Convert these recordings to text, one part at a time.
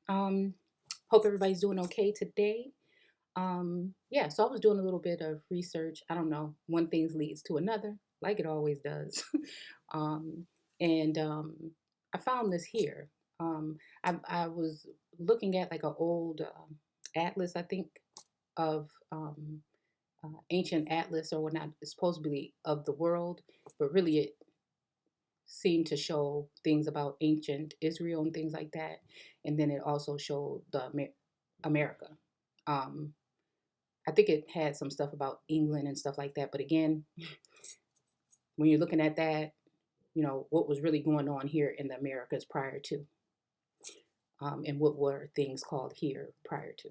Um, Hope everybody's doing okay today. Yeah, so I was doing a little bit of research. I don't know, one thing leads to another, like it always does. um, and I found this here. I was looking at like an old atlas, I think, of ancient atlas or whatnot, supposedly of the world, but really it seemed to show things about ancient Israel and things like that. And then it also showed America. Um, I think it had some stuff about England and stuff like that. But again, when you're looking at that, what was really going on here in the Americas prior to, and what were things called here prior to.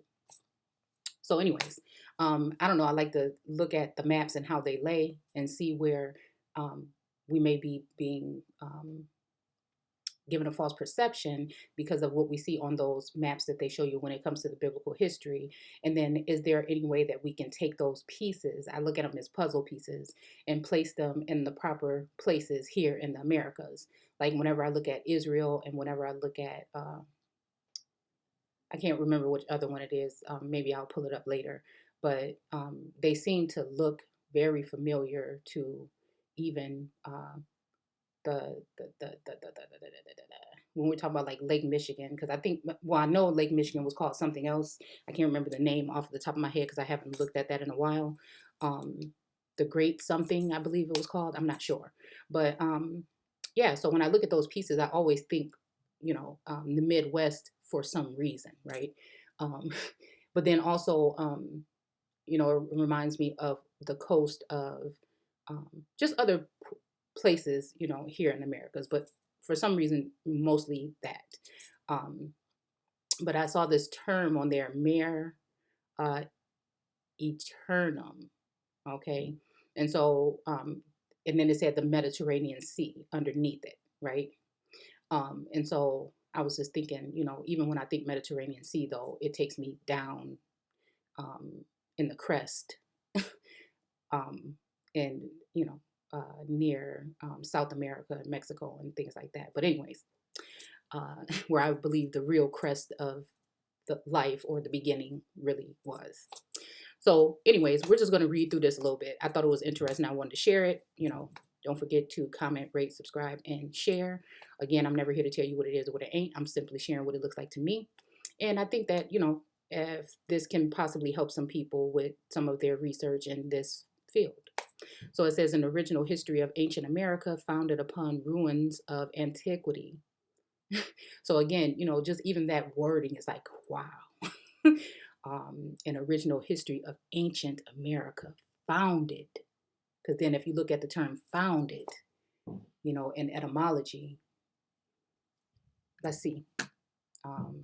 So, anyways, I don't know. I like to look at the maps and how they lay and see where um, we may be being given a false perception because of what we see on those maps that they show you when it comes to the biblical history. And then is there any way that we can take those pieces, I look at them as puzzle pieces, and place them in the proper places here in the Americas? Like whenever I look at Israel and whenever I look at I can't remember which other one it is. Maybe I'll pull it up later. But they seem to look very familiar to even when we're talking about like Lake Michigan, because I think, well, I know Lake Michigan was called something else. I can't remember the name off the top of my head because I haven't looked at that in a while. Um, the Great something, I believe it was called. I'm not sure, but yeah. So when I look at those pieces, I always think, the Midwest for some reason, right? Um, but then also, it reminds me of the coast of just other places, here in Americas, but for some reason, mostly that. Um, but I saw this term on there, mare uh, eternum, okay? And so, and then it said the Mediterranean Sea underneath it, right? And so I was just thinking, even when I think Mediterranean Sea, though, it takes me down um, in the crest, um, and, near South America, Mexico, and things like that. But, anyways, where I believe the real crest of the life or the beginning really was. So, anyways, we're just going to read through this a little bit. I thought it was interesting. I wanted to share it. Don't forget to comment, rate, subscribe, and share. Again, I'm never here to tell you what it is or what it ain't. I'm simply sharing what it looks like to me. And I think that, if this can possibly help some people with some of their research in this field. So it says an original history of ancient America founded upon ruins of antiquity. So again, just even that wording is like, wow. An original history of ancient America founded. Because then if you look at the term founded, in etymology, let's see. Um,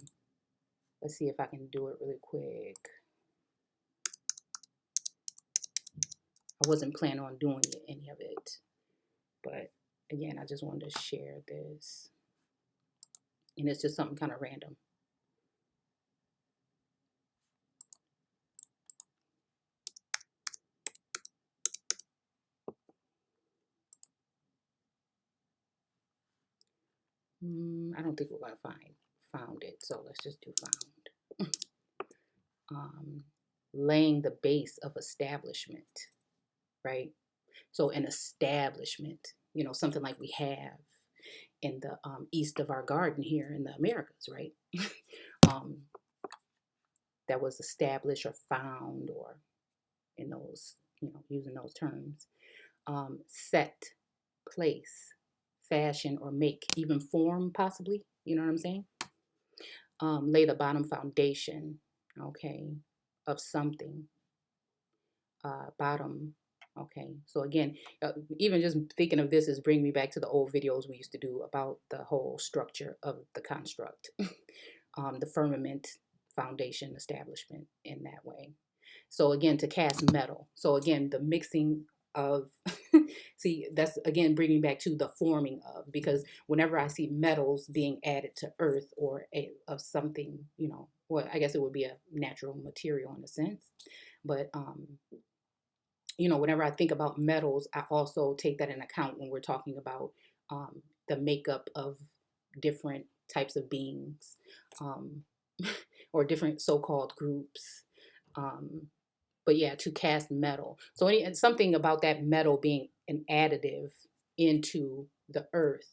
let's see if I can do it really quick. I wasn't planning on doing any of it. But again, I just wanted to share this. And it's just something kind of random. I don't think we're going to found it. So let's just do found. um, Laying the base of establishment, right? So an establishment, something like we have in the east of our garden here in the Americas, right? um, that was established or found, or in those, using those terms. Set, place, fashion, or make, even form, possibly. You know what I'm saying? Lay the bottom foundation, okay, of something. Bottom. Okay, so again, even just thinking of this is bringing me back to the old videos we used to do about the whole structure of the construct, the firmament, foundation, establishment in that way. So again, to cast metal. So again, the mixing of, see, that's again bringing back to the forming of, because whenever I see metals being added to earth or of something, well, I guess it would be a natural material in a sense, but whenever I think about metals, I also take that in account when we're talking about the makeup of different types of beings. or different so-called groups. Um, but yeah, to cast metal. So and something about that metal being an additive into the earth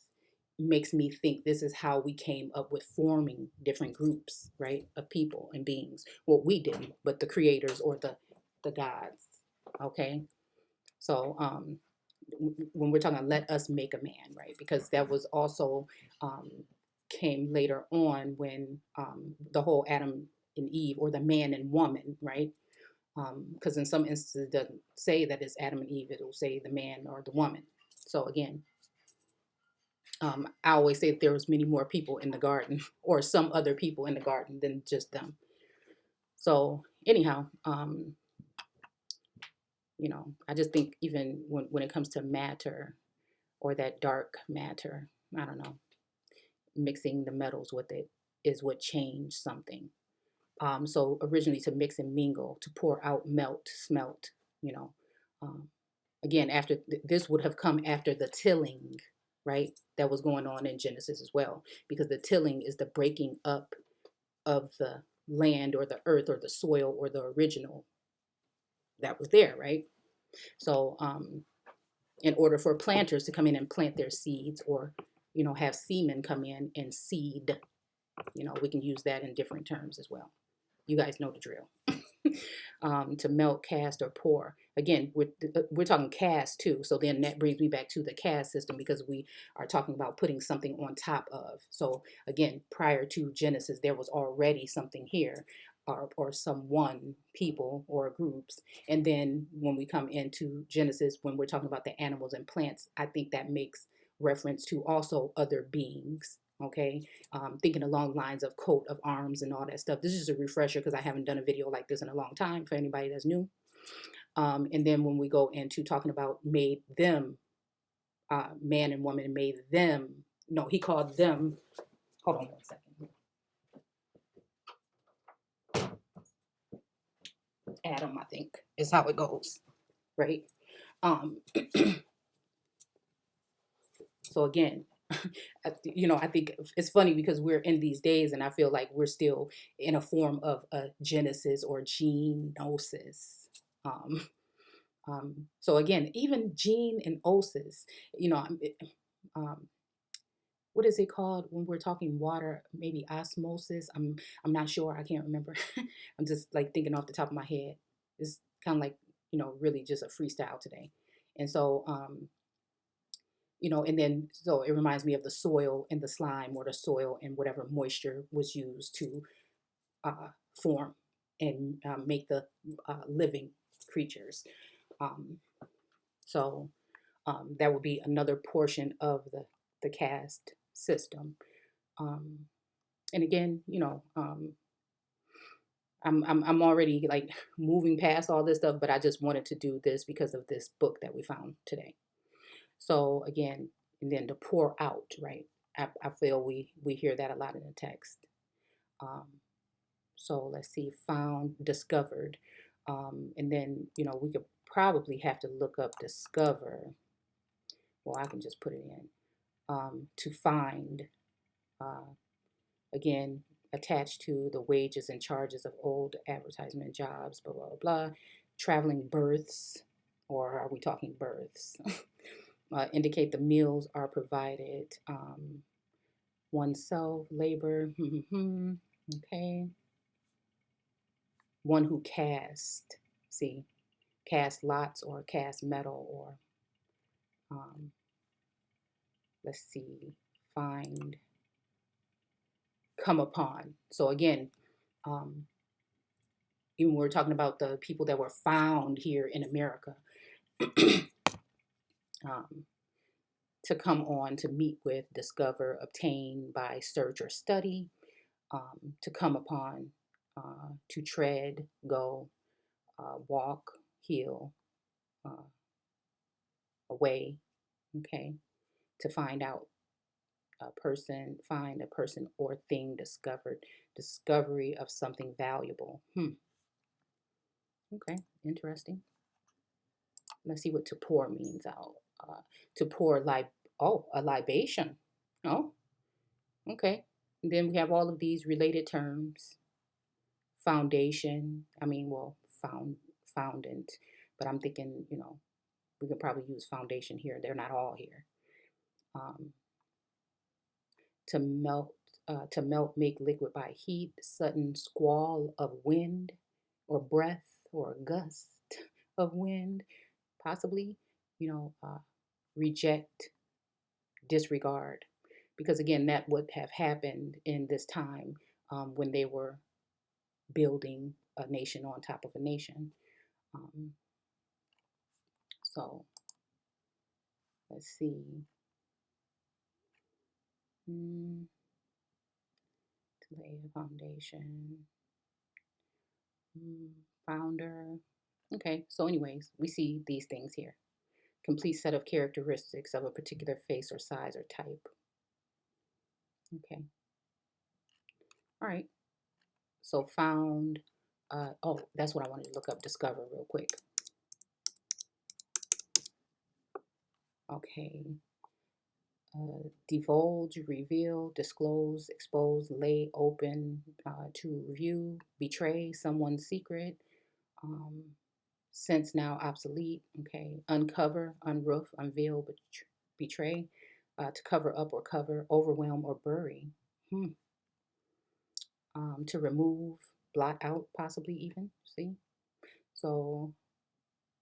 makes me think this is how we came up with forming different groups, right, of people and beings. Well, we didn't, but the creators or the gods. Okay, so when we're talking, let us make a man, right? Because that was also um, came later on when the whole Adam and Eve, or the man and woman, right? Because in some instances it doesn't say that it's Adam and Eve, it'll say the man or the woman. So again, I always say that there was many more people in the garden, or some other people in the garden than just them. So anyhow, I just think even when it comes to matter, or that dark matter, I don't know, mixing the metals with it is what changed something. So originally, to mix and mingle, to pour out, melt, smelt, you know. Um, Again, after this would have come after the tilling, right? That was going on in Genesis as well, because the tilling is the breaking up of the land or the earth or the soil or the original that was there, right? So, in order for planters to come in and plant their seeds, or have semen come in and seed, we can use that in different terms as well. You guys know the drill. To melt, cast, or pour. Again, we're talking cast too. So then that brings me back to the caste system, because we are talking about putting something on top of. So again, prior to Genesis, there was already something here, or someone, people, or groups. And then when we come into Genesis, when we're talking about the animals and plants, I think that makes reference to also other beings. Okay, thinking along lines of coat of arms and all that stuff. This is a refresher because I haven't done a video like this in a long time for anybody that's new. And then when we go into talking about made them, man and woman, made them, no, he called them, hold on 1 second. Adam, I think, is how it goes, right? Um, so again, I think it's funny because we're in these days, and I feel like we're still in a form of a Genesis or genosis. Um, so again, even gene and osis, you know, um, what is it called when we're talking water? Maybe osmosis. I'm not sure. I can't remember. I'm just like thinking off the top of my head. It's kind of like really just a freestyle today, and so and then so it reminds me of the soil and the slime, or the soil and whatever moisture was used to form and make the living creatures. Um, so that would be another portion of the caste system. Um, and again, I'm already like moving past all this stuff, but I just wanted to do this because of this book that we found today. So again, and then to pour out, right? I feel we hear that a lot in the text. Um, so let's see, found, discovered, and then we could probably have to look up discover. Well, I can just put it in. To find, uh, again, attached to the wages and charges of old advertisement jobs, blah, blah, blah. Traveling births, or are we talking births? Indicate the meals are provided. Oneself, labor, okay. One who cast, see, cast lots or cast metal, or let's see, find, come upon. So again, um, even when we're talking about the people that were found here in America, um, to come on, to meet with, discover, obtain by search or study, to come upon, to tread, go, walk, heal, uh, away, okay, to find out a person, find a person or thing discovered, discovery of something valuable. Okay, interesting. Let's see what to pour means out. To pour a libation. Oh, okay. And then we have all of these related terms. Foundation. I mean, well, foundant, but I'm thinking, we could probably use foundation here. They're not all here. Um, to melt, make liquid by heat, sudden squall of wind, or breath, or gust of wind, possibly. You know, reject, disregard, because again, that would have happened in this time when they were building a nation on top of a nation. Um, so let's see. Mm, to lay a foundation. Mm, founder. Okay, so anyways, we see these things here. Complete set of characteristics of a particular face or size or type. Okay, all right. So found. Oh, that's what I wanted to look up. Discover real quick. Okay. Divulge, reveal, disclose, expose, lay open, to review, betray someone's secret, um, since now obsolete. Okay, uncover, unroof, unveil, betray, to cover up or cover, overwhelm or bury. Hmm. To remove, blot out, possibly even. See, so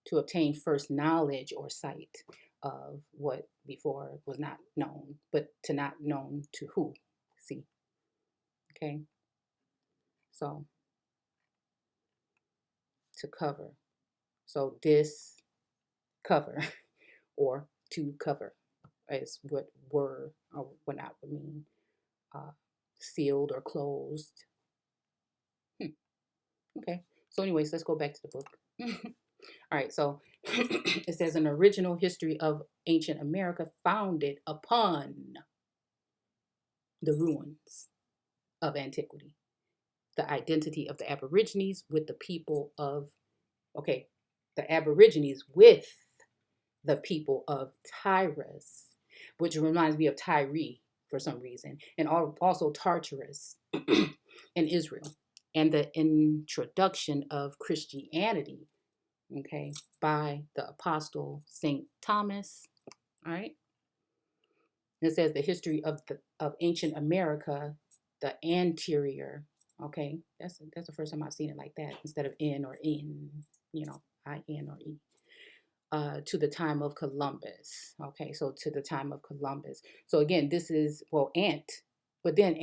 to obtain first knowledge or sight of what before was not known, but to not known to who. See, okay, so to cover. So this cover or to cover is what were or what not would mean. Uh, sealed or closed. Hmm. Okay. So, anyways, let's go back to the book. All right. So it says an original history of ancient America founded upon the ruins of antiquity, the identity of the Aborigines with the people of, okay, the Aborigines with the people of Tyrus, which reminds me of Tyre for some reason, and also Tartarus in Israel, and the introduction of Christianity, okay, by the apostle Saint Thomas. All right. It says the history of ancient America, the anterior. Okay, that's the first time I've seen it like that instead of in or in, in or e. To the time of Columbus. Okay, so to the time of Columbus. So again, this is well but then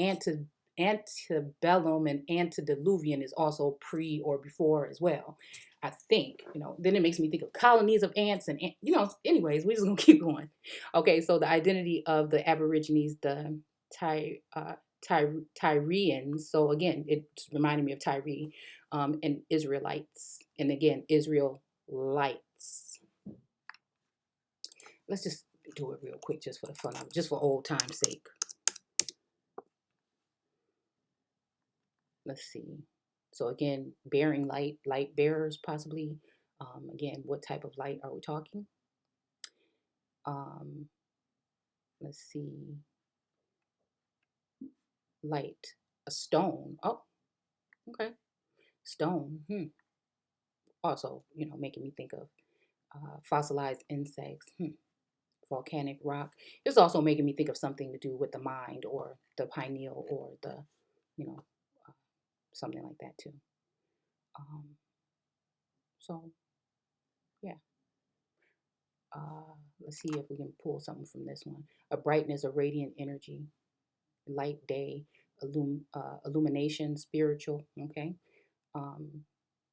antebellum and antediluvian is also pre or before as well. I think, then it makes me think of colonies of ants and, anyways, we're just gonna keep going. Okay, so the identity of the Aborigines, the Tyrians. So again, it reminded me of Tyre, and Israelites, and again, Israelites. Let's just do it real quick, just for the fun of it, just for old time's sake. Let's see. So again, bearing light, light bearers, possibly. Again, what type of light are we talking? Um, let's see. Light, a stone. Oh, okay. Stone. Also, making me think of fossilized insects. Volcanic rock. It's also making me think of something to do with the mind or the pineal or the, you know, uh, something like that too. Um, so yeah, let's see if we can pull something from this one. A brightness, a radiant energy, light day, illumination, spiritual. Okay, um,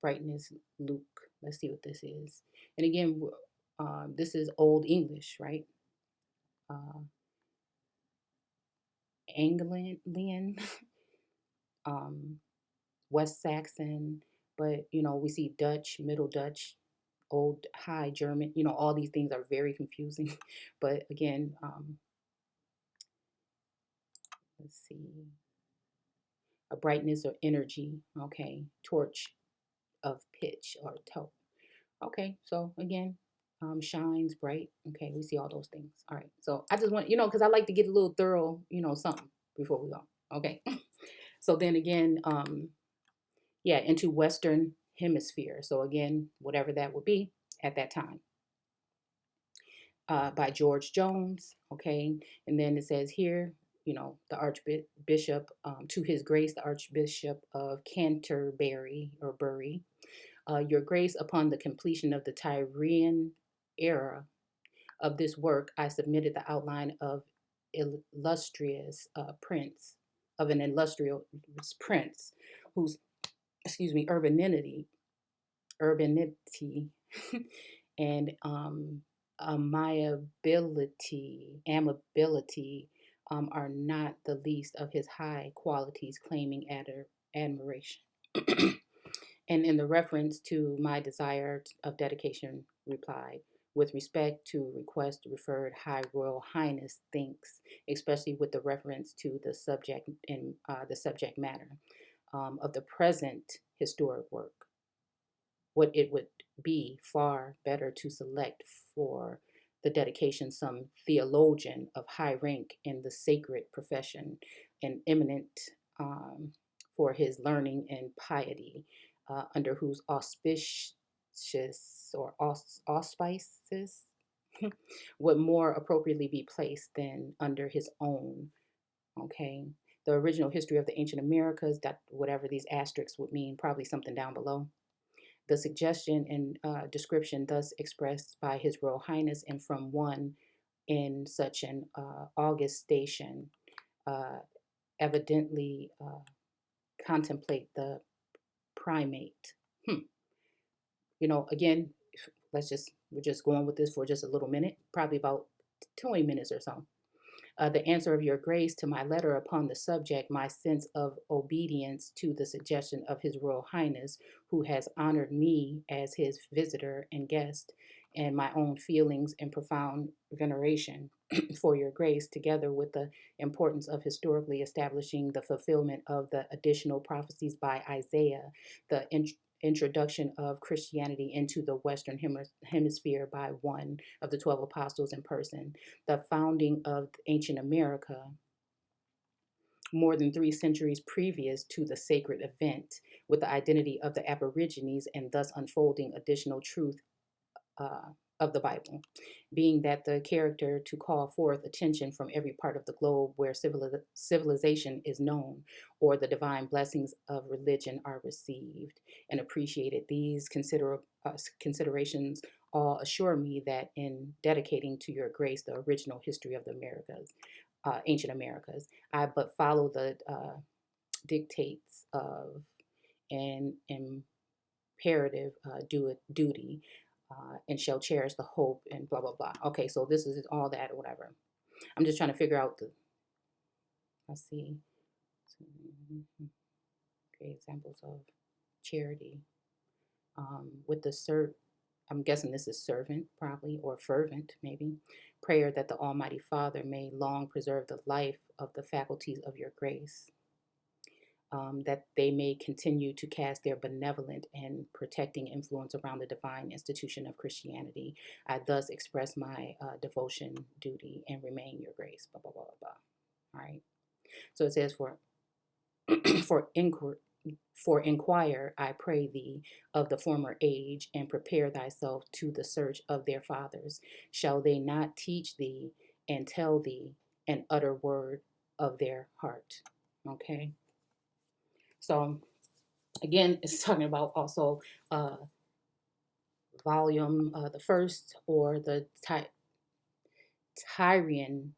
brightness, Luke. Let's see what this is. And again, this is Old English, right? Uh, Anglian, um, West Saxon, but we see Dutch, Middle Dutch, Old High German. All these things are very confusing. But again, let's see, a brightness or energy. Okay, torch of pitch or taupe. Okay, so again, shines bright. Okay, we see all those things. All right, so I just want because I like to get a little thorough, something before we go. Okay. So then again, yeah, into Western Hemisphere. So again, whatever that would be at that time. By George Jones. Okay. And then it says here, the Archbishop, to His Grace, the Archbishop of Canterbury or Bury, Your Grace, upon the completion of the Tyrian era of this work, I submitted the outline of illustrious prince, of an illustrious prince whose, excuse me, urbanity and amability are not the least of his high qualities, claiming admiration. And in the reference to my desire of dedication, replied, with respect to request referred, High Royal Highness thinks, especially with the reference to the subject and the subject matter of the present historic work, what it would be far better to select for the dedication some theologian of high rank in the sacred profession and eminent um, for his learning and piety, under whose auspicious or auspices would more appropriately be placed than under his own. Okay. The original history of the ancient Americas, that whatever these asterisks would mean, probably something down below. The suggestion and description thus expressed by His Royal Highness and from one in such an august station uh, evidently contemplate the primate. Hmm. Again, we're just going with this for just a little minute, probably about 20 minutes or so. The answer of your grace to my letter upon the subject, my sense of obedience to the suggestion of His Royal Highness, who has honored me as his visitor and guest, and my own feelings and profound veneration for your grace, together with the importance of historically establishing the fulfillment of the additional prophecies by Isaiah, the introduction of Christianity into the Western Hemisphere by one of the 12 apostles in person, the founding of ancient America more than 3 centuries previous to the sacred event, with the identity of the Aborigines and thus unfolding additional truth of the Bible, being that the character to call forth attention from every part of the globe where civilization is known or the divine blessings of religion are received and appreciated. These considerations all assure me that in dedicating to your grace the original history of the Americas, ancient Americas, I but follow the dictates of an imperative duty, and shall cherish the hope and blah blah blah. Okay, so this is all that or whatever. I'm just trying to figure out the. Let's see. Okay, examples of charity with the I'm guessing this is servant probably or fervent maybe prayer that the Almighty Father may long preserve the life of the faculties of your grace, that they may continue to cast their benevolent and protecting influence around the divine institution of Christianity. I thus express my devotion, duty, and remain your grace. Blah blah blah blah. All right. So it says for inquir for inquire, I pray thee, of the former age, and prepare thyself to the search of their fathers. Shall they not teach thee and tell thee an utter word of their heart? Okay. So again, it's talking about also uh, volume the first or the Tyrian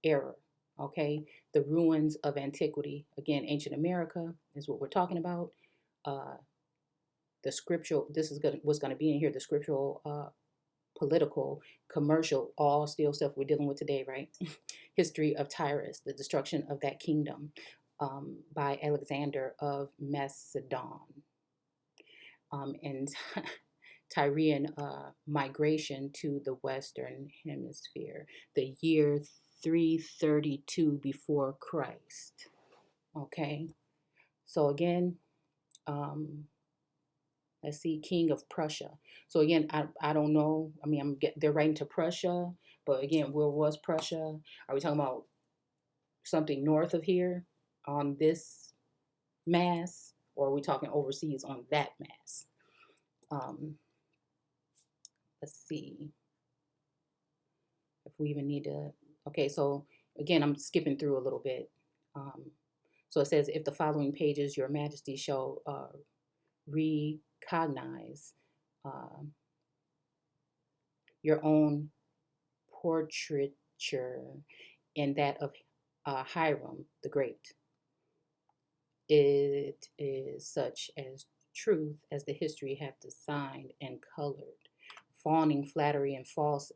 era. Okay, the ruins of antiquity. Again, ancient America is what we're talking about. Uh, the scriptural. This is what's going to be in here. The scriptural, political, commercial, all still stuff we're dealing with today, right? History of Tyrus, the destruction of that kingdom, by Alexander of Macedon. And Tyrian migration to the Western Hemisphere, the year 332 before Christ. Okay, so again, um, let's see, King of Prussia. So again, I don't know. I mean, they're writing to Prussia, but again, where was Prussia? Are we talking about something north of here? on this mass, or are we talking overseas on that mass? Um, let's see if we even need to. Okay, so again, I'm skipping through a little bit. Um, so it says, if the following pages your majesty shall recognize uh, your own portraiture and that of Hiram the Great. It is such as truth as the history have designed and colored. Fawning flattery and false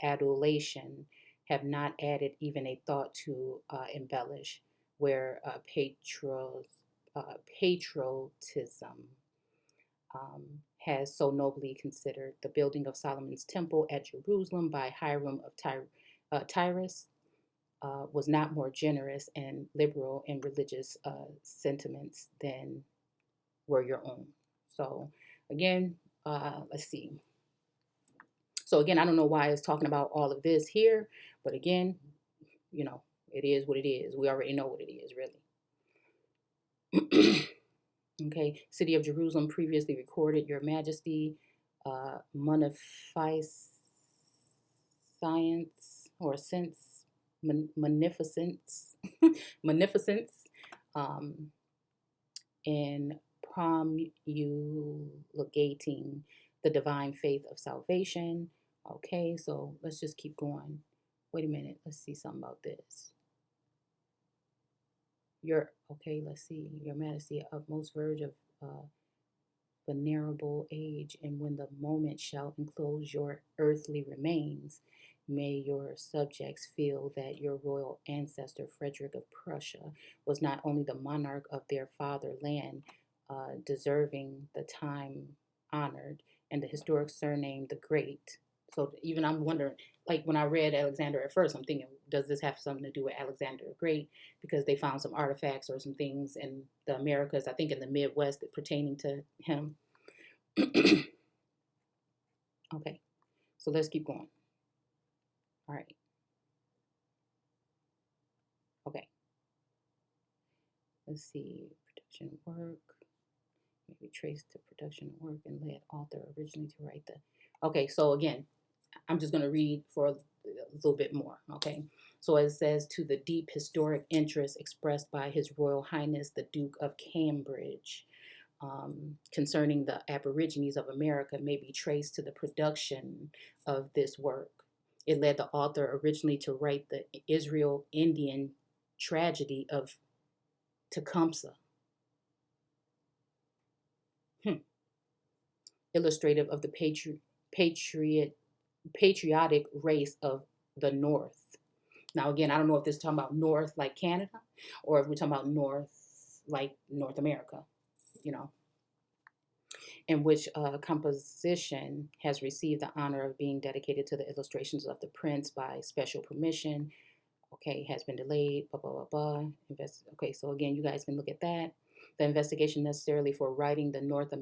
adulation have not added even a thought to embellish where patriotism has so nobly considered. The building of Solomon's temple at Jerusalem by Hiram of Tyrus was not more generous and liberal in religious sentiments than were your own. So, again, let's see. So, again, I don't know why it's talking about all of this here, but again, you know, it is what it is. We already know what it is, really. Okay, City of Jerusalem previously recorded, Your Majesty, munificence or sense, munificence, munificence, um, in promulgating the divine faith of salvation. Okay, so let's just keep going. Wait a minute, let's see something about this. Let's see, Your Majesty, utmost verge of venerable age, and when the moment shall enclose your earthly remains, may your subjects feel that your royal ancestor Frederick of Prussia was not only the monarch of their fatherland, deserving the time honored and the historic surname the Great. So even I'm wondering, like when I read Alexander at first, I'm thinking, does this have something to do with Alexander the Great? Because they found some artifacts or some things in the Americas, I think in the Midwest, pertaining to him. Okay, so let's keep going. All right. Okay. Let's see. Production work. Maybe trace to production work and led author originally to write the. Okay, so again, I'm just going to read for a little bit more. Okay. So it says, to the deep historic interest expressed by His Royal Highness the Duke of Cambridge concerning the Aborigines of America may be traced to the production of this work. It led the author originally to write the Israel Indian tragedy of Tecumseh, illustrative of the patriotic race of the North. Now, again, I don't know if this is talking about North like Canada or if we're talking about North like North America, you know, in which composition has received the honor of being dedicated to the illustrations of the prince by special permission. Okay, has been delayed, blah, blah, blah, blah. Okay, so again, you guys can look at that. The investigation necessarily for writing of North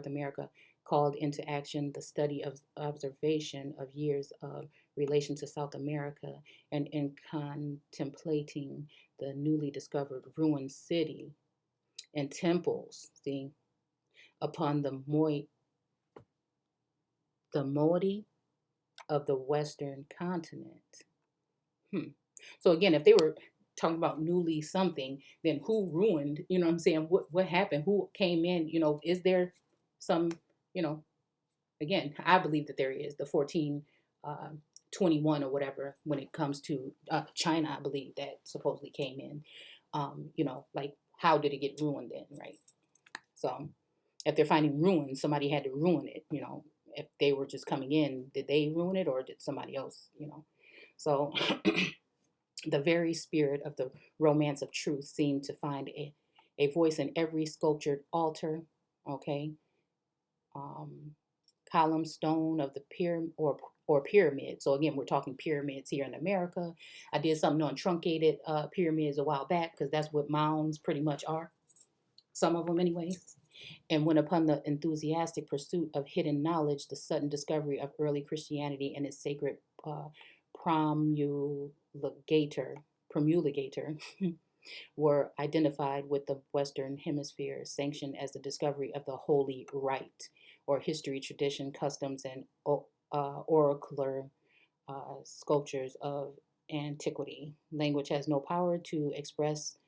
America called into action the study of observation of years of relation to South America, and in contemplating the newly discovered ruined city and temples, see, upon the moiety of the Western continent. So again, if they were talking about newly something, then who ruined, you know what I'm saying? What happened? Who came in? You know, is there some, you know, again, I believe that there is the 1421 or whatever when it comes to China, I believe that supposedly came in. You know, like how did it get ruined then, right? So if they're finding ruins, somebody had to ruin it, you know. If they were just coming in, did they ruin it or did somebody else, you know? So the very spirit of the romance of truth seemed to find a voice in every sculptured altar, okay, column stone of the pyramid or pyramid. So again, we're talking pyramids here in America. I did something on truncated pyramids a while back because that's what mounds pretty much are, some of them anyways. And when upon the enthusiastic pursuit of hidden knowledge, the sudden discovery of early Christianity and its sacred promulgator, were identified with the Western Hemisphere, sanctioned as the discovery of the Holy Rite, or history, tradition, customs, and oracular sculptures of antiquity. Language has no power to express,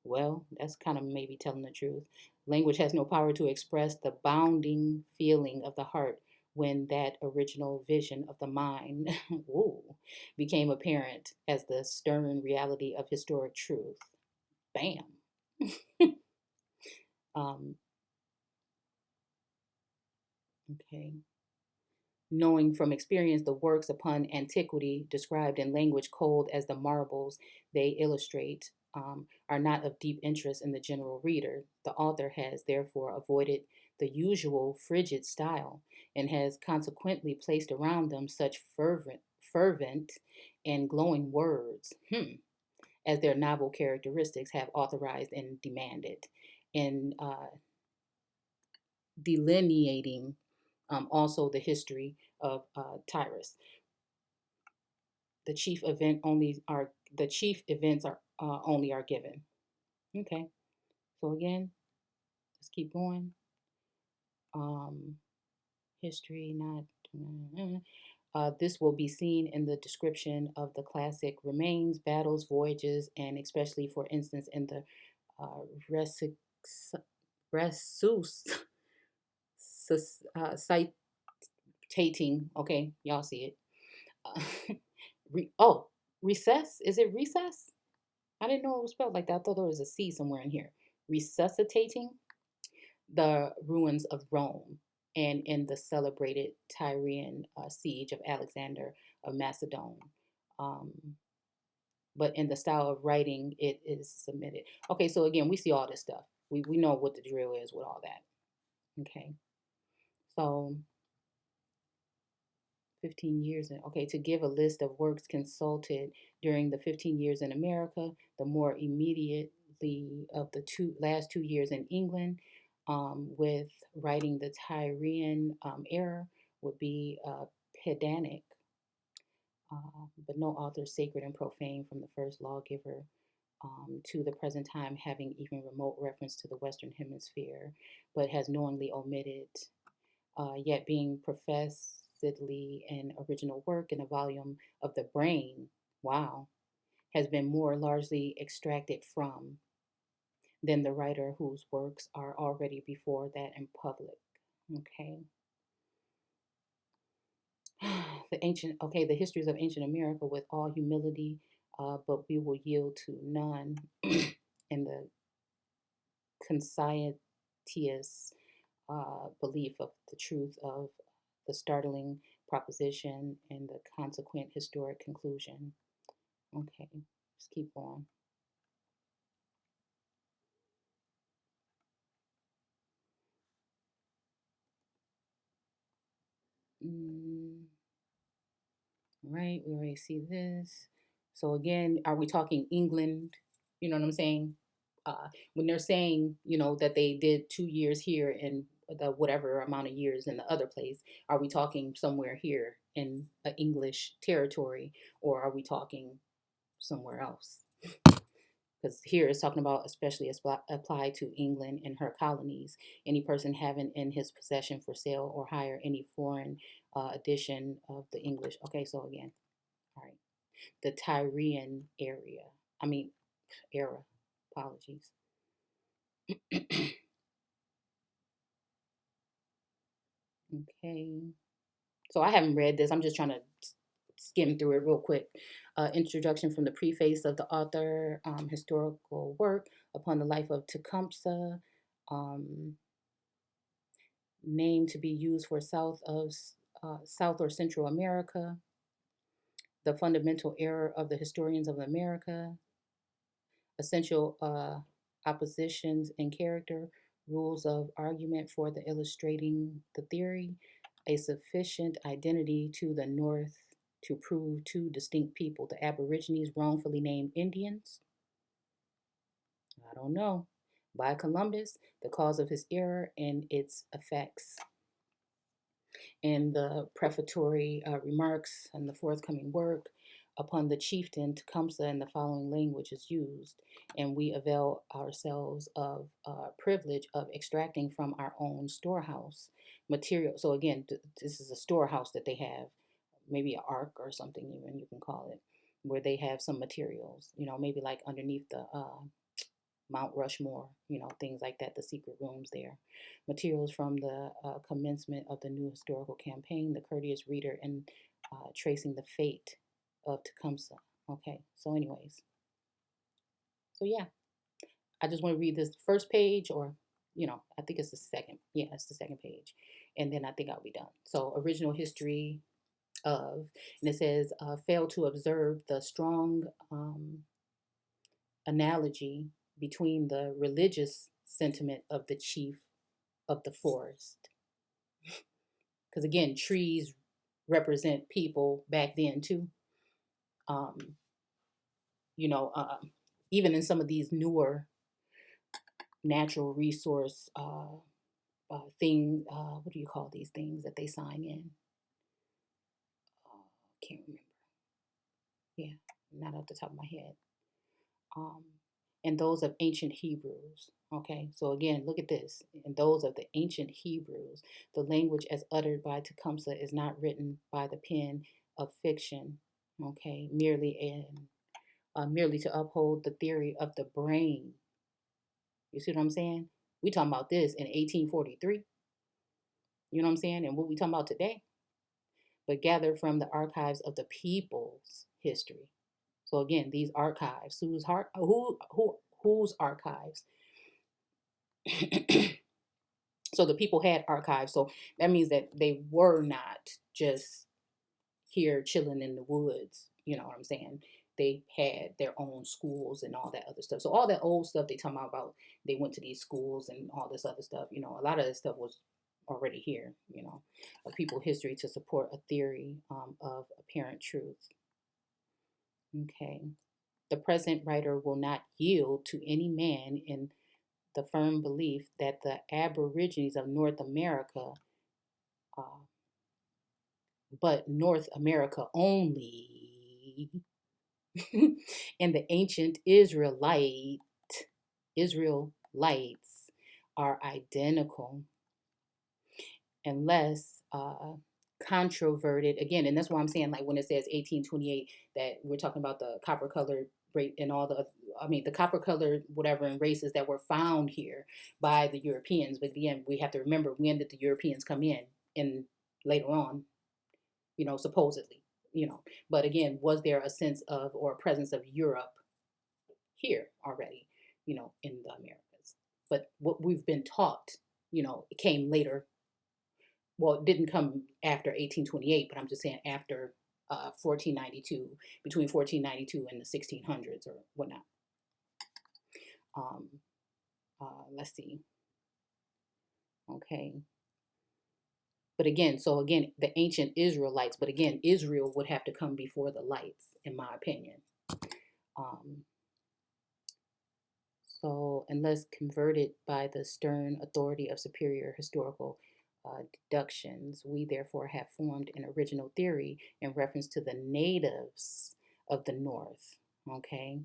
well, that's kind of maybe telling the truth. Language has no power to express the bounding feeling of the heart when that original vision of the mind ooh, became apparent as the stern reality of historic truth. Bam. um, okay. Knowing from experience the works upon antiquity described in language cold as the marbles they illustrate are not of deep interest in the general reader, the author has therefore avoided the usual frigid style and has consequently placed around them such fervent and glowing words as their novel characteristics have authorized and demanded, and delineating also the history of Tyrus. The chief events are only are given. Okay, so again, let's keep going. Um, history, not. This will be seen in the description of the classic remains, battles, voyages, and especially, for instance, in the uh, Resus citating. Okay, y'all see it. Oh, recess? Is it recess? I didn't know it was spelled like that. I thought there was a C somewhere in here. Resuscitating the ruins of Rome and in the celebrated Tyrian siege of Alexander of Macedon. Um, but in the style of writing, it is submitted. Okay, so again, we see all this stuff. We know what the drill is with all that. Okay, so 15 years in, okay, to give a list of works consulted during the 15 years in America, the more immediately of the last 2 years in England, with writing the Tyrian era would be pedantic, but no author sacred and profane from the first lawgiver to the present time having even remote reference to the Western Hemisphere, but has knowingly omitted, yet being professedly an original work in a volume of the brain, wow, has been more largely extracted from than the writer whose works are already before that in public. Okay. The histories of ancient America with all humility, but we will yield to none in the conscientious belief of the truth of the startling proposition and the consequent historic conclusion. Okay, let's keep going. Mm, right, we already see this. So again, are we talking England? You know what I'm saying? When they're saying, that they did 2 years here and the whatever amount of years in the other place, are we talking somewhere here in an English territory, or are we talking somewhere else? Because here it's talking about especially applied to England and her colonies. Any person having in his possession for sale or hire any foreign edition of the English. Okay, so again, all right, the Tyrian area. I mean, era. Apologies. Okay. So I haven't read this. I'm just trying to skim through it real quick. Introduction from the preface of the author, historical work upon the life of Tecumseh, um, name to be used for South or Central America, the fundamental error of the historians of America, essential oppositions in character, rules of argument for the illustrating the theory, a sufficient identity to the North to prove two distinct people, the Aborigines wrongfully named Indians. I don't know. By Columbus, the cause of his error and its effects. In the prefatory remarks and the forthcoming work, Upon the chieftain Tecumseh, and the following language is used, and we avail ourselves of privilege of extracting from our own storehouse material. So again, this is a storehouse that they have, maybe an ark or something, even you can call it, where they have some materials, maybe like underneath the Mount Rushmore, things like that, the secret rooms there. Materials from the commencement of the new historical campaign, the courteous reader, and tracing the fate of Tecumseh. Okay, so, anyways, so yeah, I just want to read this first page, or, I think it's the second. Yeah, it's the second page. And then I think I'll be done. So, original history of, and it says, fail to observe the strong analogy between the religious sentiment of the chief of the forest. Because again, trees represent people back then too. Um, you know, uh, Even in some of these newer natural resource what do you call these things that they sign in? Can't remember. Yeah, not off the top of my head. Um, and those of ancient Hebrews. Okay, so again, look at this. And those of the ancient Hebrews, the language as uttered by Tecumseh is not written by the pen of fiction. Okay, merely to uphold the theory of the brain. You see what I'm saying? We talking about this in 1843. You know what I'm saying? And what we talking about today, but gathered from the archives of the people's history. So again, these archives, whose archives? So the people had archives. So that means that they were not just here chilling in the woods. You know what I'm saying? They had their own schools and all that other stuff. So all that old stuff they talk about, they went to these schools and all this other stuff. A lot of this stuff was already here. A people history to support a theory of apparent truth. Okay. The present writer will not yield to any man in the firm belief that the Aborigines of North America, uh, but North America only, and the ancient Israelites are identical, unless controverted again. And that's why I'm saying, like, when it says 1828, that we're talking about the copper colored race and all the copper colored whatever and races that were found here by the Europeans. But again, we have to remember, when did the Europeans come in? And later on, supposedly, but again, was there a sense of, or a presence of Europe here already, in the Americas? But what we've been taught, it came later. Well, it didn't come after 1828, but I'm just saying after 1492, between 1492 and the 1600s or whatnot. Um, let's see. Okay. But again, the ancient Israelites, but again, Israel would have to come before the lights, in my opinion. Um, so, unless converted by the stern authority of superior historical deductions, we therefore have formed an original theory in reference to the natives of the North. Okay.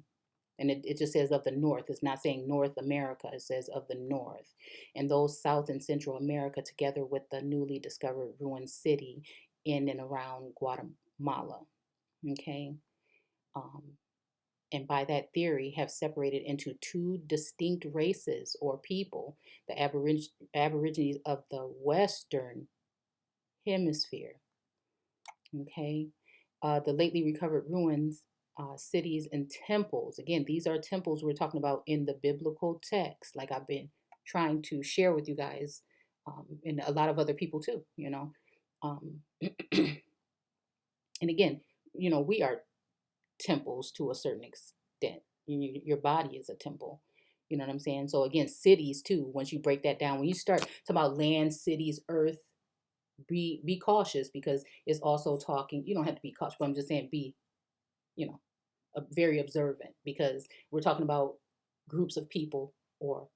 And it just says of the North. It's not saying North America. It says of the North. And those South and Central America, together with the newly discovered ruined city in and around Guatemala. Okay. And by that theory, have separated into two distinct races or people, the Aborigines of the Western Hemisphere. Okay. The lately recovered ruins, cities, and temples. Again, these are temples we're talking about in the biblical text, like I've been trying to share with you guys, and a lot of other people too, Um, and again, we are temples to a certain extent. Your body is a temple. You know what I'm saying? So again, cities too. Once you break that down, when you start talking about land, cities, earth, be cautious, because it's also talking. You don't have to be cautious, but I'm just saying, be you know very observant, because we're talking about groups of people, or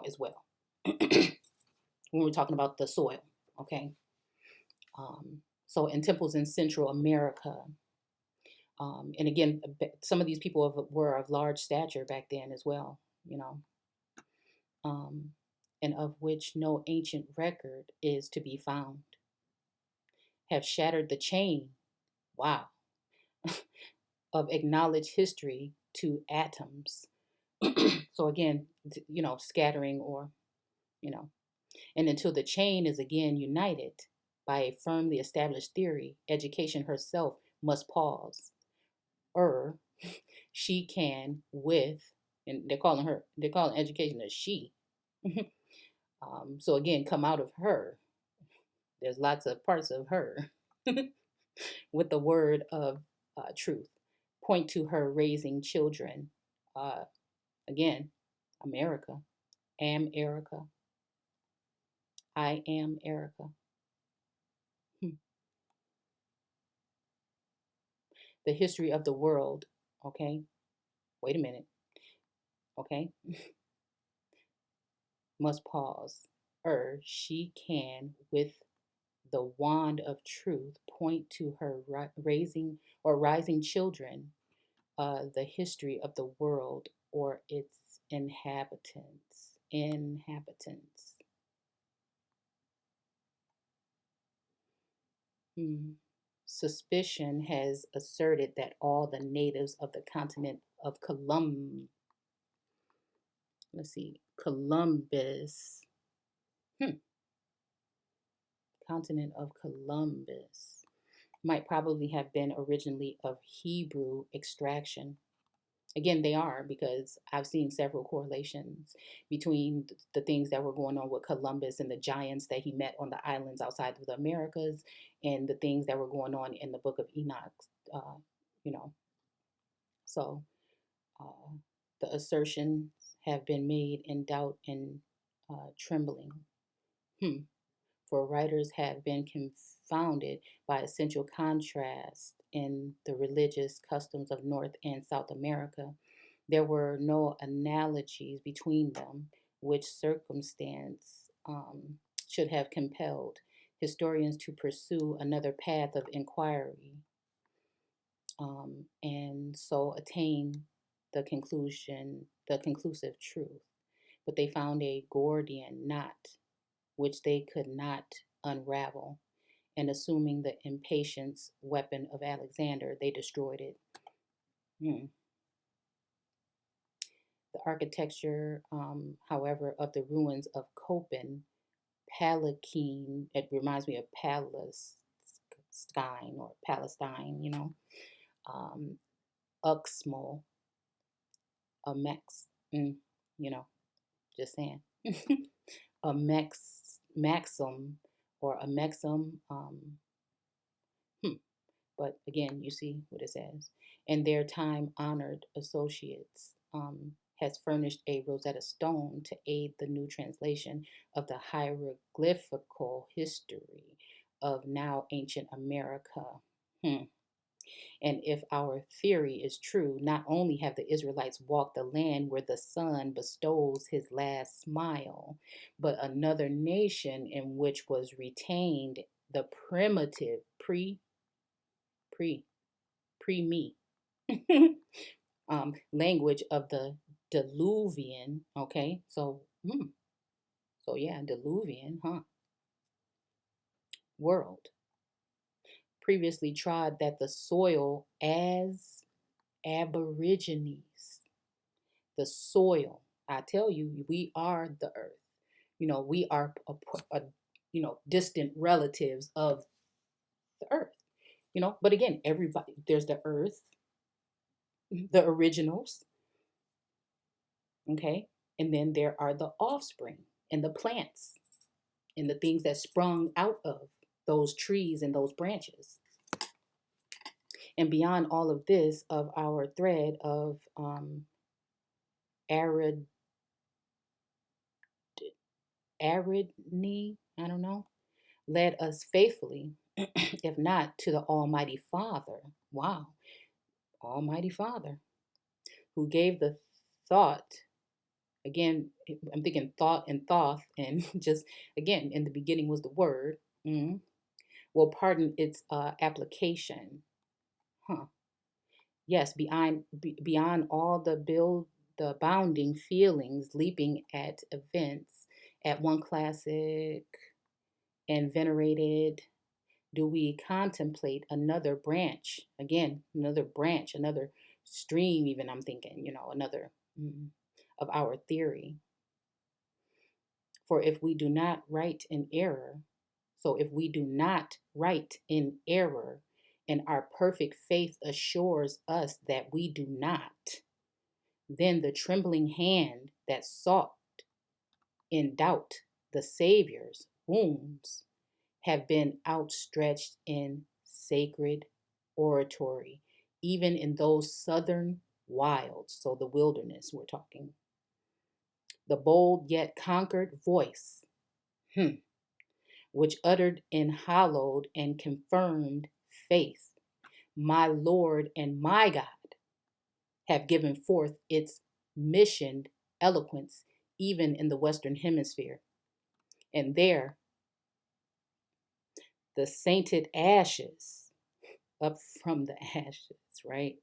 as well, when we're talking about the soil. Okay. So in temples in Central America, And again, some of these people were of large stature back then as well, you know, um, and of which no ancient record is to be found, have shattered the chain, wow, of acknowledged history to atoms. So again, scattering or, you know, and until the chain is again united by a firmly established theory, education herself must pause. Or she can with, and they're calling education a she. So again, come out of her. There's lots of parts of her with the word of truth. Point to her raising children. Uh, Again, America. Am Erica. I am Erica. Hmm. The history of the world. Okay. Wait a minute. Okay. Must pause. She can, with the wand of truth, point to her raising or rising children, the history of the world or its inhabitants. Inhabitants. Hmm. Suspicion has asserted that all the natives of the continent of Columbus, hmm, continent of Columbus, might probably have been originally of Hebrew extraction. Again, they are, because I've seen several correlations between the things that were going on with Columbus and the giants that he met on the islands outside of the Americas, and the things that were going on in the book of Enoch. Uh, you know, so uh, the assertions have been made in doubt and trembling. Hmm. For writers have been confounded by essential contrast in the religious customs of North and South America. There were no analogies between them, which circumstance should have compelled historians to pursue another path of inquiry, and so attain the conclusive truth. But they found a Gordian knot which they could not unravel, and assuming the impatience weapon of Alexander, they destroyed it. Hmm. The architecture, however, of the ruins of Copen, Palatine, it reminds me of Palestine or Palestine, um, Uxmal, a Max, you know, just saying, a Maxim or a Maxim, hmm, but again, you see what it says. And their time honored associates has furnished a Rosetta Stone to aid the new translation of the hieroglyphical history of now ancient America. Hmm. And if our theory is true, not only have the Israelites walked the land where the sun bestows his last smile, but another nation in which was retained the primitive pre me language of the Diluvian. Okay, so yeah, Diluvian, world previously trod that the soil as Aborigines. The soil. I tell you, we are the earth. We are distant relatives of the earth. But again, everybody, there's the earth, the originals, okay? And then there are the offspring and the plants and the things that sprung out of those trees and those branches. And beyond all of this, of our thread of arid, aridity, I don't know, led us faithfully, if not to the Almighty Father. Wow, Almighty Father, who gave the thought. Again, I'm thinking thought and thoth, and just again, in the beginning was the word. Will pardon its application. Huh. Yes, beyond all the bounding feelings leaping at events, at one classic and venerated, do we contemplate another branch? Again, another branch, another stream, even I'm thinking, another mm, of our theory. For if we do not write in error, so if we do not write in error, and our perfect faith assures us that we do not, then the trembling hand that sought in doubt the Savior's wounds have been outstretched in sacred oratory, even in those southern wilds. So, the wilderness, we're talking. The bold yet conquered voice, which uttered in hallowed and confirmed faith, my Lord and my God, have given forth its missioned eloquence even in the Western Hemisphere. And there, the sainted ashes, up from the ashes, right,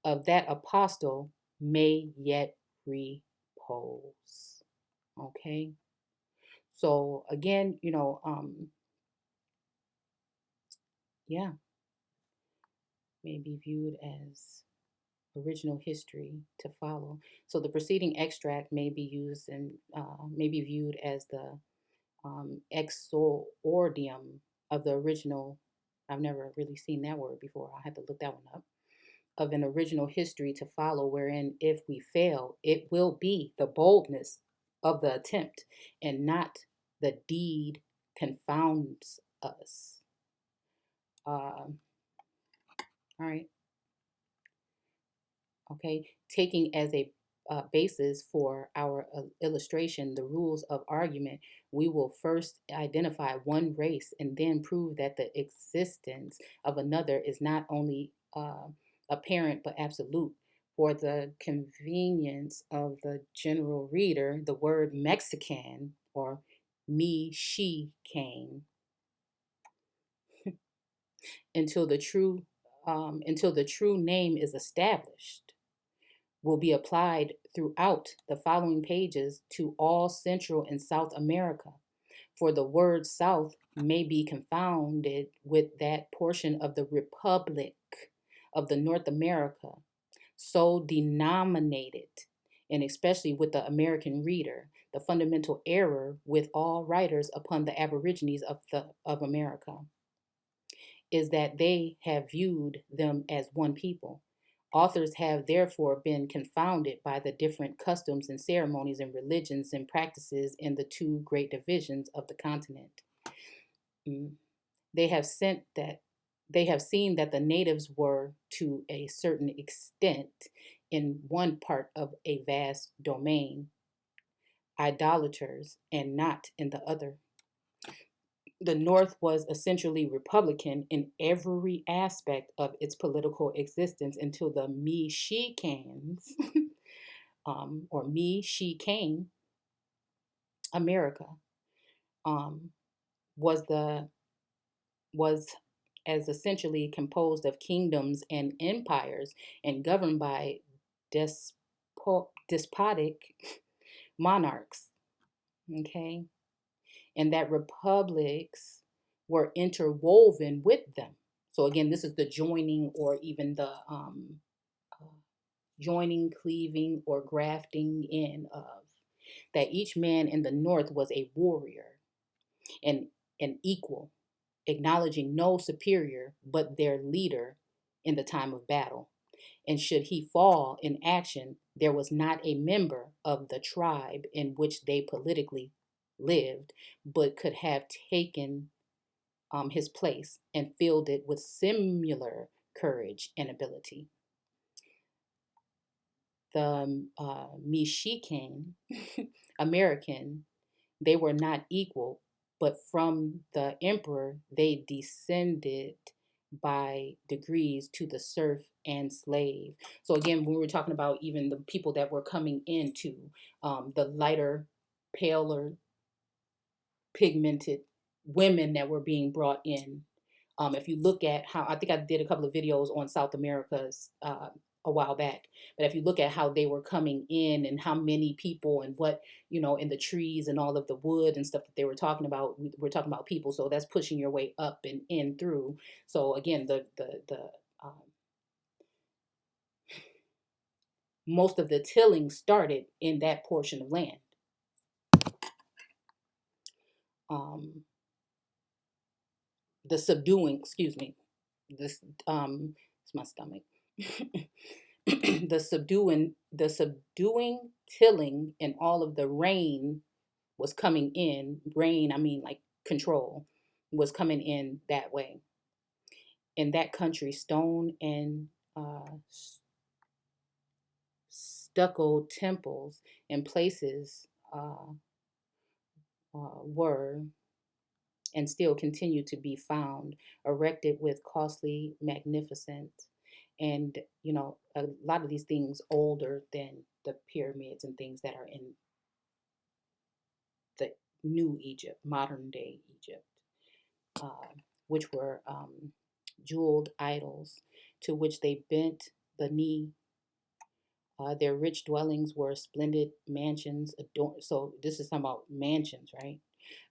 of that apostle may yet repose. Okay? So, again, yeah, may be viewed as original history to follow. So the preceding extract may be used and may be viewed as the exordium of the original. I've never really seen that word before. I had to look that one up. Of an original history to follow, wherein if we fail, it will be the boldness of the attempt and not the deed confounds us. All right. Okay, taking as a basis for our illustration the rules of argument, we will first identify one race and then prove that the existence of another is not only apparent but absolute. For the convenience of the general reader, the word Mexican or me, she came until the true until the true name is established will be applied throughout the following pages to all Central and South America, for the word South may be confounded with that portion of the Republic of the North America, so denominated, and especially with the American reader, the fundamental error with all writers upon the Aborigines of America is that they have viewed them as one people. Authors have therefore been confounded by the different customs and ceremonies and religions and practices in the two great divisions of the continent. Mm. They have sent that they have seen that the natives were to a certain extent in one part of a vast domain idolaters and not in the other. The North was essentially Republican in every aspect of its political existence until the Mexicans, or Mexican America, um, was the was as essentially composed of kingdoms and empires and governed by despotic monarchs. Okay, and that republics were interwoven with them. So again, this is the joining or even the uh, joining, cleaving, or grafting in of that each man in the north was a warrior and an equal, acknowledging no superior but their leader in the time of battle. And should he fall in action, there was not a member of the tribe in which they politically lived, but could have taken his place and filled it with similar courage and ability. The Mexican American, they were not equal, but from the emperor they descended by degrees to the serf and slave. So again, when we were talking about even the people that were coming into the lighter, paler, pigmented women that were being brought in, If you look at how, I think I did a couple of videos on South America's a while back, but if you look at how they were coming in and how many people and what, in the trees and all of the wood and stuff that they were talking about, we're talking about people. So that's pushing your way up and in through. So again, the um, most of the tilling started in that portion of land. Um, the subduing, excuse me, this it's my stomach. The subduing tilling and all of the rain was coming in. Rain, I mean like control, was coming in that way. In that country, stone and stucco temples and places were and still continue to be found, erected with costly magnificence. And, a lot of these things older than the pyramids and things that are in the new Egypt, modern day Egypt, uh, which were jeweled idols to which they bent the knee. Their rich dwellings were splendid mansions adorned. So this is talking about mansions, right?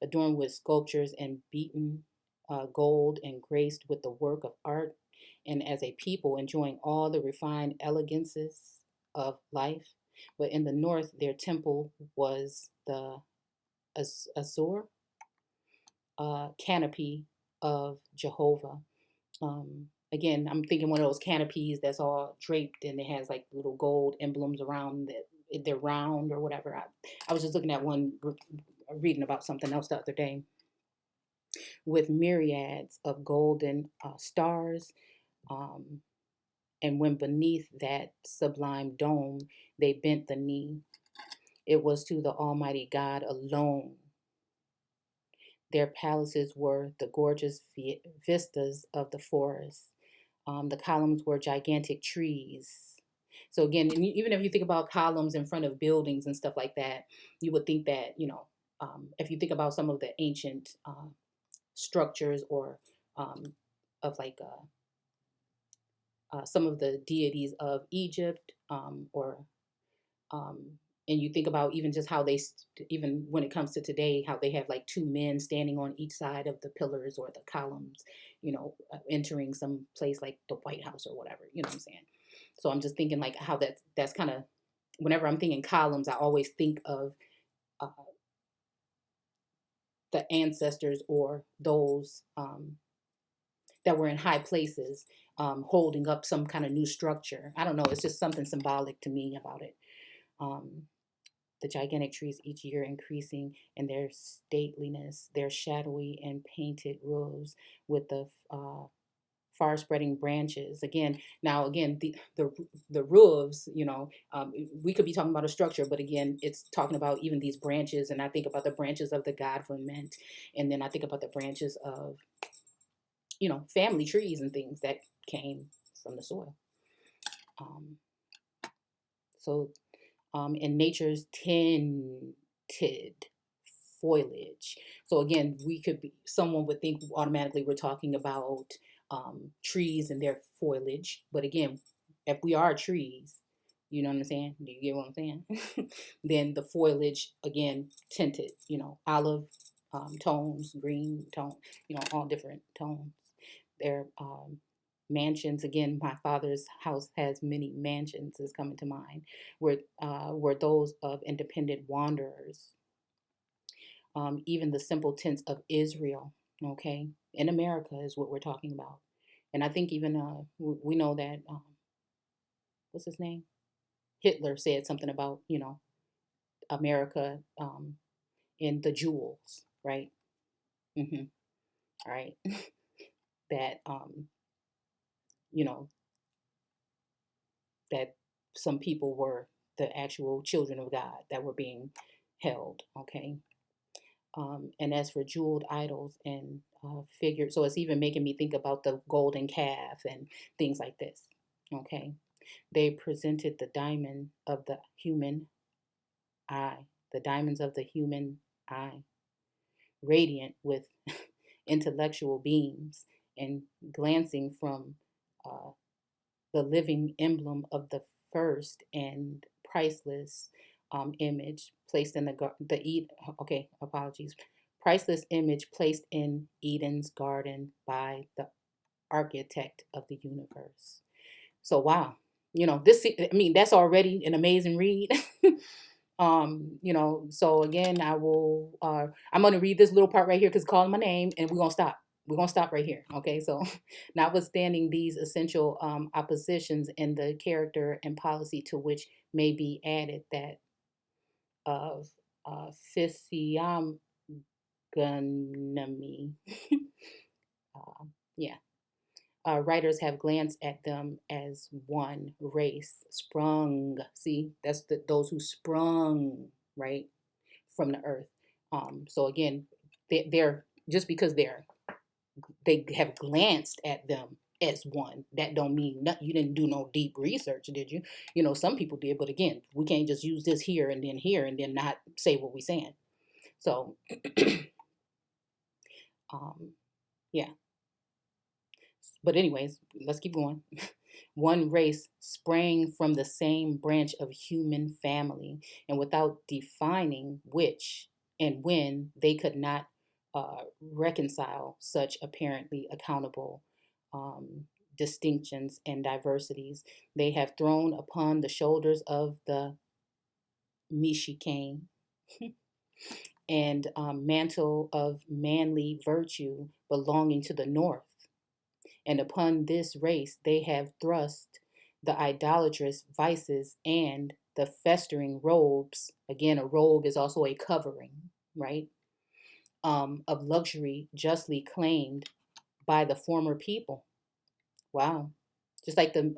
Adorned with sculptures and beaten gold and graced with the work of art. And as a people enjoying all the refined elegances of life. But in the north, their temple was the Azure canopy of Jehovah. Again, I'm thinking one of those canopies that's all draped and it has like little gold emblems around that they're round or whatever. I was just looking at one, reading about something else the other day, with myriads of golden stars. Um, and when beneath that sublime dome they bent the knee, it was to the Almighty God alone. Their palaces were the gorgeous vistas of the forest. The columns were gigantic trees. So again, even if you think about columns in front of buildings and stuff like that, you would think that, if you think about some of the ancient structures or of like some of the deities of Egypt, or um, and you think about even just how even when it comes to today, how they have like two men standing on each side of the pillars or the columns, entering some place like the White House or whatever, you know what I'm saying? So I'm just thinking like how that's kind of, whenever I'm thinking columns, I always think of uh, the ancestors or those that were in high places, holding up some kind of new structure. I don't know. It's just something symbolic to me about it. Um, the gigantic trees each year increasing in their stateliness, their shadowy and painted roofs with the far-spreading branches. Again, the roofs. We could be talking about a structure, but again, it's talking about even these branches. And I think about the branches of the godment, and then I think about the branches of family trees and things that came from the soil. Um, so in nature's tinted foliage. So again, someone would think automatically we're talking about trees and their foliage. But again, if we are trees, you know what I'm saying? Do you get what I'm saying? Then the foliage, again, tinted, olive tones, green tone, all different tones. They're mansions. Again, my father's house has many mansions is coming to mind, were those of independent wanderers. Even the simple tents of Israel, okay, in America is what we're talking about. And I think even we know that what's his name, Hitler said something about America in the jewels, right? Mm-hmm. All right. That you know that some people were the actual children of God that were being held, okay? And as for jeweled idols and figures, so it's even making me think about the golden calf and things like this, okay? They presented the diamond of the human eye, the diamonds of the human eye, radiant with intellectual beams and glancing from uh, the living emblem of the first and priceless image placed in okay, apologies, priceless image placed in Eden's garden by the architect of the universe. So wow, this, I mean, that's already an amazing read. So again, I'm gonna read this little part right here because it's calling my name, and we're gonna stop right here. Okay, so notwithstanding these essential oppositions in the character and policy to which may be added that of physiognomy. uh, yeah, writers have glanced at them as one race sprung. See, that's those who sprung, right, from the earth. So again, they're just because they have glanced at them as one, that don't mean you didn't do no deep research, did you? Some people did, but again, we can't just use this here and then not say what we're saying. So um yeah, but anyways, let's keep going. One race sprang from the same branch of human family, and without defining which and when, they could not reconcile such apparently accountable um, distinctions and diversities. They have thrown upon the shoulders of the Michicane and mantle of manly virtue belonging to the North, and upon this race they have thrust the idolatrous vices and the festering robes. Again, a robe is also a covering, right? Of luxury justly claimed by the former people. Wow. Just like the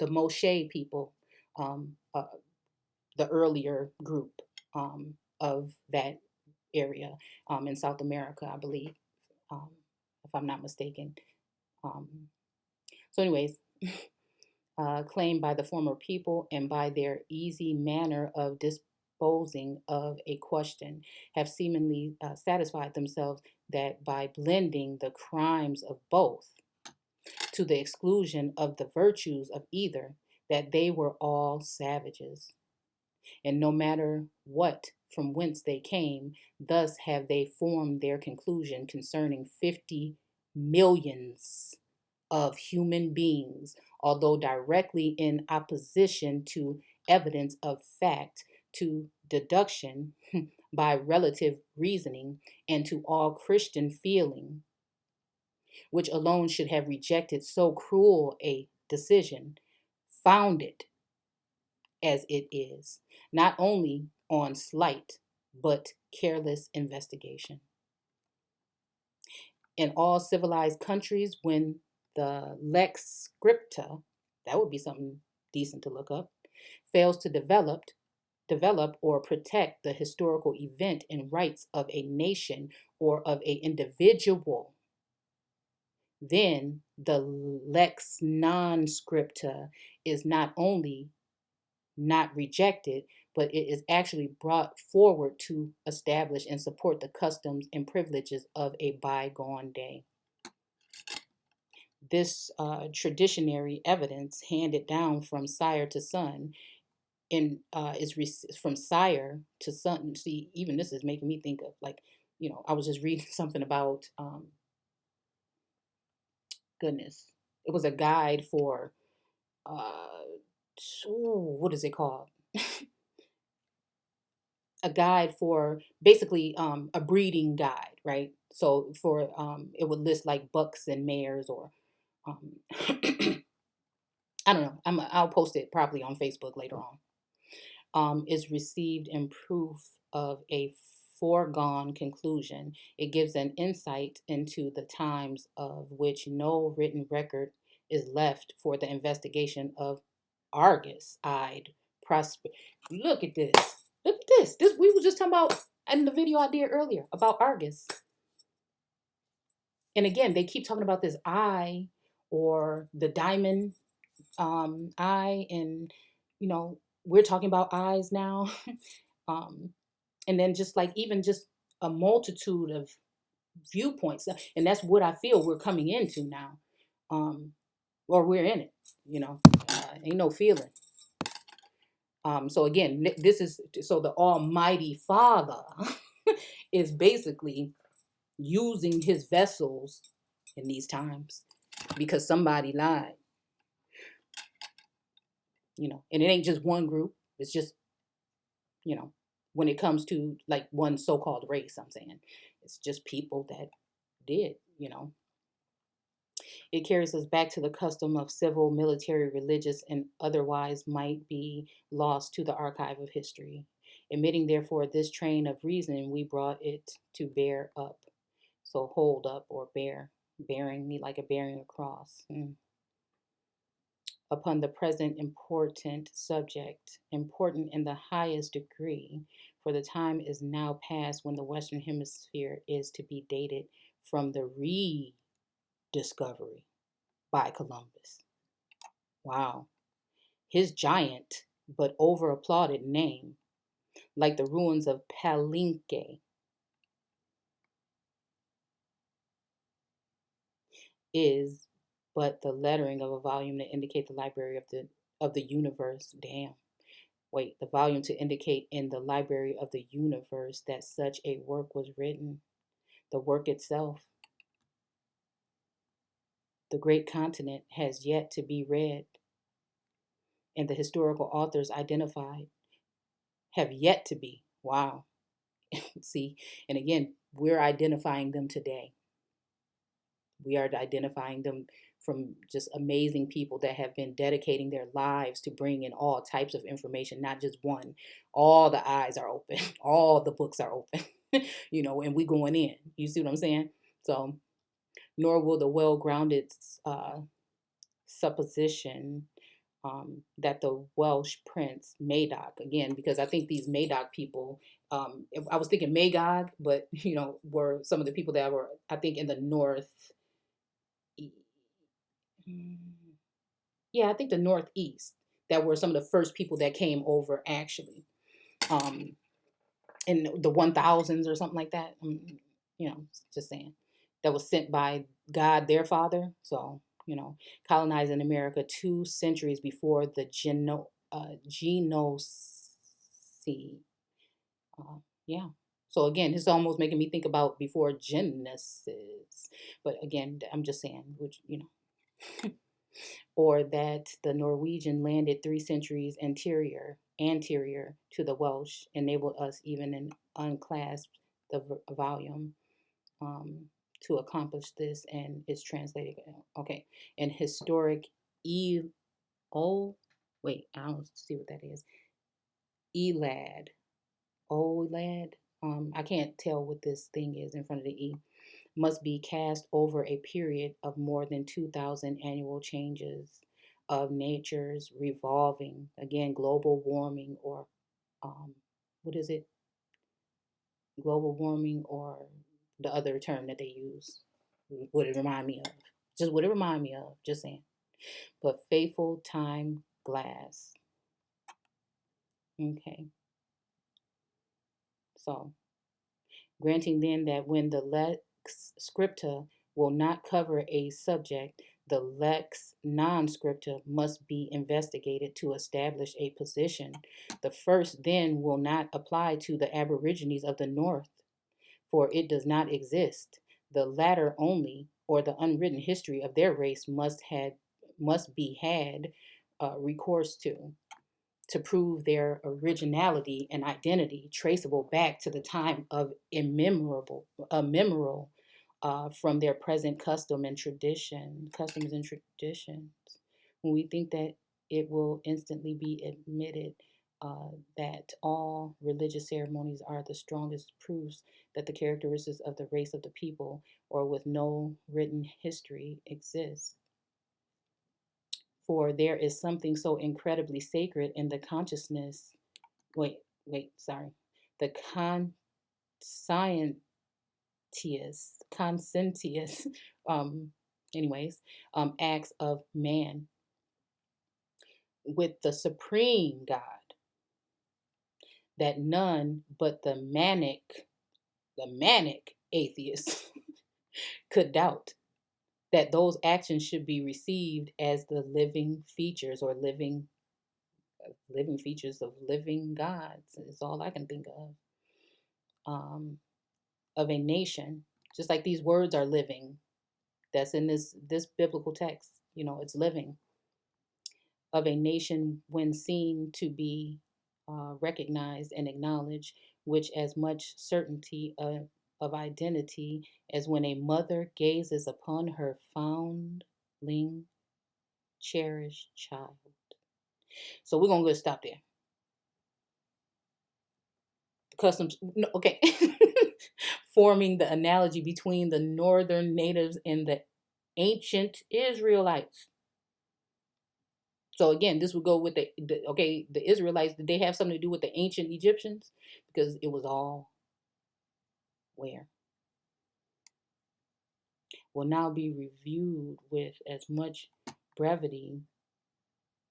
Moshe people, um, uh, the earlier group of that area in South America, I believe, um, if I'm not mistaken. Um, so, anyways, claimed by the former people and by their easy manner of disposing of a question, have seemingly satisfied themselves that by blending the crimes of both to the exclusion of the virtues of either, that they were all savages. And no matter what from whence they came, thus have they formed their conclusion concerning 50 millions of human beings, although directly in opposition to evidence of fact, to deduction by relative reasoning, and to all Christian feeling, which alone should have rejected so cruel a decision, founded as it is, not only on slight but careless investigation. In all civilized countries, when the lex scripta, that would be something decent to look up, fails to develop or protect the historical event and rights of a nation or of an individual, then the lex non scripta is not only not rejected, but it is actually brought forward to establish and support the customs and privileges of a bygone day. This traditionary evidence handed down from sire to son and from sire to son. See, even this is making me think of, like, I was just reading something about goodness, it was a guide for uh what is it called, a guide for basically a breeding guide, right? So for it would list like bucks and mares, or um, I don't know. I'll post it probably on Facebook later on. Is received in proof of a foregone conclusion. It gives an insight into the times of which no written record is left for the investigation of Argus-eyed prosper. Look at this. Look at this. This we were just talking about in the video I did earlier about Argus. And again, they keep talking about this eye or the diamond eye, and we're talking about eyes now. um, and then just like even just a multitude of viewpoints, and that's what I feel we're coming into now, or we're in it. Ain't no feeling. So again, this is so the Almighty Father is basically using his vessels in these times because somebody lied, and it ain't just one group. It's just, you know, when it comes to like one so-called race, I'm saying it's just people that did. It carries us back to the custom of civil, military, religious, and otherwise might be lost to the archive of history. Admitting, therefore, this train of reasoning, we brought it to bear up. So hold up or bearing me like a bearing a cross. Upon the present important subject, important in the highest degree, for the time is now past when the Western Hemisphere is to be dated from the rediscovery by Columbus. Wow. His giant but over applauded name, like the ruins of Palenque, is but the lettering of a volume to indicate the library of the universe. Damn. Wait, the volume to indicate in the library of the universe that such a work was written. The work itself, the great continent, has yet to be read, and the historical authors identified have yet to be. Wow. See, and again, we're identifying them today. We are identifying them from just amazing people that have been dedicating their lives to bring in all types of information, not just one. All the eyes are open, all the books are open, and we going in. You see what I'm saying? So, nor will the well-grounded supposition that the Welsh prince Madoc, again, because I think these Madoc people, I was thinking Magog, but were some of the people that were, I think, in the north. Yeah, I think the Northeast, that were some of the first people that came over actually, um, in the 1000s or something like that. Just saying, that was sent by God, their father. So colonizing America 2 centuries before the genocide. Yeah. So again, it's almost making me think about before Genesis. But again, I'm just saying, which. Or that the Norwegian landed 3 centuries anterior to the Welsh, enabled us even in unclasp the volume to accomplish this, and it's translated. Okay, and historic oh wait, I don't see what that is. Elad, lad. I can't tell what this thing is in front of the E. Must be cast over a period of more than 2,000 annual changes of nature's revolving, again, global warming, or what is it? Global warming, or the other term that they use. Would it remind me of? Just what it remind me of, just saying. But faithful time glass. Okay. So, granting then that when the lex scripta will not cover a subject, the lex non scripta must be investigated to establish a position. The first then will not apply to the Aborigines of the North, for it does not exist. The latter only, or the unwritten history of their race, must be had recourse to prove their originality and identity traceable back to the time of memorable from their present customs and traditions. When we think that it will instantly be admitted that all religious ceremonies are the strongest proofs that the characteristics of the race of the people, or with no written history, exist. For there is something so incredibly sacred in the consciousness. Sorry. The conscientious, anyways, acts of man with the supreme God, that none but the manic atheist could doubt that those actions should be received as the living features or living features of living gods is all I can think um, of a nation. Just like these words are living, that's in this biblical text. You know, it's living of a nation when seen to be recognized and acknowledged, which as much certainty of identity as when a mother gazes upon her foundling, cherished child. So we're gonna go stop there. Customs, no, okay. Forming the analogy between the northern natives and the ancient Israelites. So again, this would go with the Israelites. Did they have something to do with the ancient Egyptians? Because it was all where will now be reviewed with as much brevity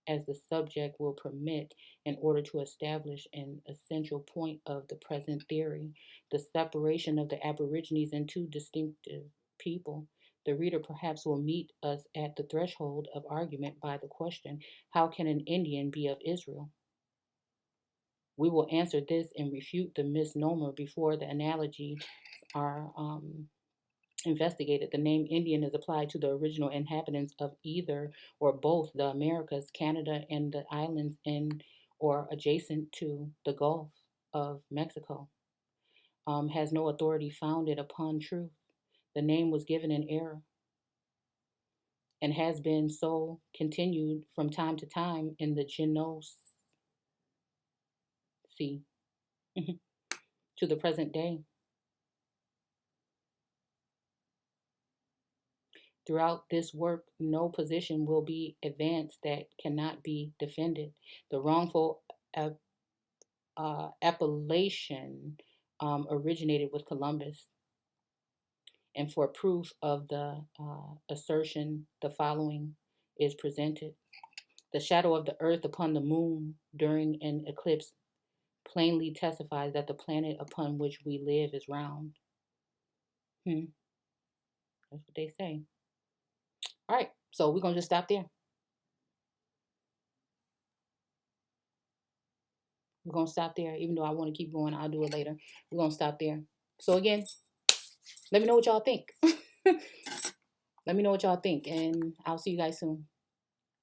as the subject will permit in order to establish an essential point of the present theory, the separation of the Aborigines into distinctive people. The reader perhaps will meet us at the threshold of argument by the question, how can an Indian be of Israel? We will answer this and refute the misnomer before the analogy are investigated. The name Indian is applied to the original inhabitants of either or both the Americas, Canada, and the islands in or adjacent to the Gulf of Mexico. Has no authority founded upon truth. The name was given in error and has been so continued from time to time in the Genosee to the present day. Throughout this work, no position will be advanced that cannot be defended. The wrongful appellation originated with Columbus. And for proof of the assertion, the following is presented. The shadow of the earth upon the moon during an eclipse plainly testifies that the planet upon which we live is round. Hmm, that's what they say. All right, so we're going to just stop there. We're going to stop there. Even though I want to keep going, I'll do it later. We're going to stop there. So, again, let me know what y'all think. Let me know what y'all think, and I'll see you guys soon.